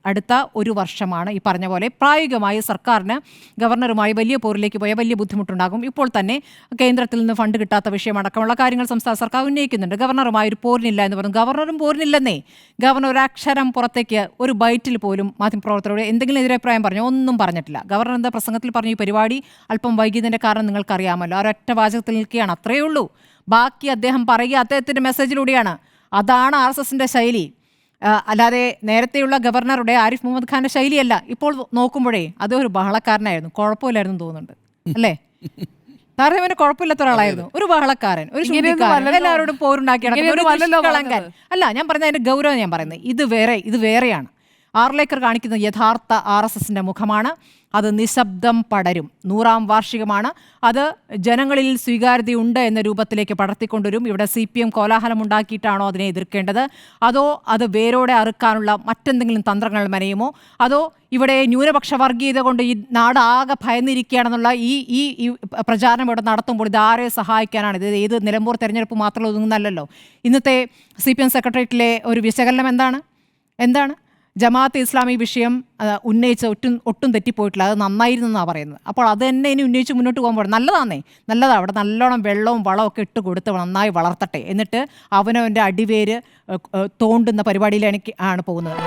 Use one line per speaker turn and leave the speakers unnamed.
അടുത്ത ഒരു വർഷമാണ് ഈ പറഞ്ഞ പോലെ പ്രായോഗികമായി സർക്കാരിന് ഗവർണറുമായി വലിയ പോരിലേക്ക് പോയാൽ വലിയ ബുദ്ധിമുട്ടുണ്ടാകും. ഇപ്പോൾ തന്നെ കേന്ദ്രത്തിൽ നിന്ന് ഫണ്ട് കിട്ടാത്ത വിഷയമടക്കമുള്ള കാര്യങ്ങൾ സംസ്ഥാന സർക്കാർ ഉന്നയിക്കുന്നുണ്ട്. ഗവർണറുമായി ഒരു പോരിനില്ല എന്ന് പറഞ്ഞു. ഗവർണറും പോരിനില്ലെന്നേ. ഗവർണർ ഒരു അക്ഷരം പുറത്തേക്ക് ഒരു ബൈറ്റിൽ പോലും മാധ്യമപ്രവർത്തകരോട് എന്തെങ്കിലും എതിരഭിപ്രായം പറഞ്ഞു ഒന്നും പറഞ്ഞിട്ടില്ല. ഗവർണർ എന്താ പ്രസംഗത്തിൽ പറഞ്ഞു, ഈ പരിപാടി അല്പം വൈകിയതിൻ്റെ കാരണം നിങ്ങൾക്കറിയാമല്ലോ. ഒരൊറ്റ വാചകത്തിൽ നിൽക്കുകയാണ്, അത്രയേ ഉള്ളൂ. ബാക്കി അദ്ദേഹം പറയുക അദ്ദേഹത്തിൻ്റെ മെസ്സേജിലൂടെയാണ്. അതാണ് RSSന്റെ ശൈലി, അല്ലാതെ നേരത്തെയുള്ള ഗവർണറുടെ ആരിഫ് മുഹമ്മദ് ഖാന്റെ ശൈലിയല്ല. ഇപ്പോൾ നോക്കുമ്പോഴേ അദ്ദേഹം ഒരു ബഹളക്കാരനായിരുന്നു, കുഴപ്പമില്ലായിരുന്നു തോന്നുന്നുണ്ട് അല്ലേ? താരതമ്യേന കുഴപ്പമില്ലാത്ത ഒരാളായിരുന്നു, ഒരു ബഹളക്കാരൻ, ഒരു ശുദ്ധിക്കാരൻ, എല്ലാവരോടും പോരുണ്ടാക്കി നടക്കുന്ന. അല്ല, ഞാൻ പറഞ്ഞ അതിന്റെ ഗൗരവം ഞാൻ പറയുന്നത്. ഇത് വേറെയാണ്. ആർലേക്കർ കാണിക്കുന്ന യഥാർത്ഥ RSSന്റെ മുഖമാണ്. അത് നിശബ്ദം പടരും. 100ാം വാർഷികമാണ്. അത് ജനങ്ങളിൽ സ്വീകാര്യതയുണ്ട് എന്ന രൂപത്തിലേക്ക് പടർത്തിക്കൊണ്ടുവരും. ഇവിടെ CPM കോലാഹലം ഉണ്ടാക്കിയിട്ടാണോ അതിനെ എതിർക്കേണ്ടത്, അതോ അത് വേരോടെ അറുക്കാനുള്ള മറ്റെന്തെങ്കിലും തന്ത്രങ്ങൾ മെനയുമോ, അതോ ഇവിടെ ന്യൂനപക്ഷ വർഗീയത കൊണ്ട് ഈ നാട് ആകെ ഭയന്നിരിക്കുകയാണെന്നുള്ള ഈ പ്രചാരണം ഇവിടെ നടത്തുമ്പോൾ ഇത് ആരെ സഹായിക്കാനാണ്? ഇത് ഏത് നിലമ്പൂർ തെരഞ്ഞെടുപ്പ് മാത്രം ഒതുങ്ങുന്നല്ലോ. ഇന്നത്തെ CPM സെക്രട്ടേറിയറ്റിലെ ഒരു വിശകലനം എന്താണ്? ജമാഅത്തെ ഇസ്ലാമി വിഷയം ഉന്നയിച്ച് ഒട്ടും തെറ്റിപ്പോയിട്ടില്ല, അത് നന്നായിരുന്നു എന്നാണ് പറയുന്നത്. അപ്പോൾ അത് തന്നെ ഇനി ഉന്നയിച്ച് മുന്നോട്ട് പോകുമ്പോൾ നല്ലതാണ്. അവിടെ നല്ലോണം വെള്ളവും വളവും ഒക്കെ ഇട്ട് കൊടുത്ത് നന്നായി വളർത്തട്ടെ. എന്നിട്ട് അവനവൻ്റെ അടിവേര് തോണ്ടുന്ന പരിപാടിയിലാണ് പോകുന്നത്.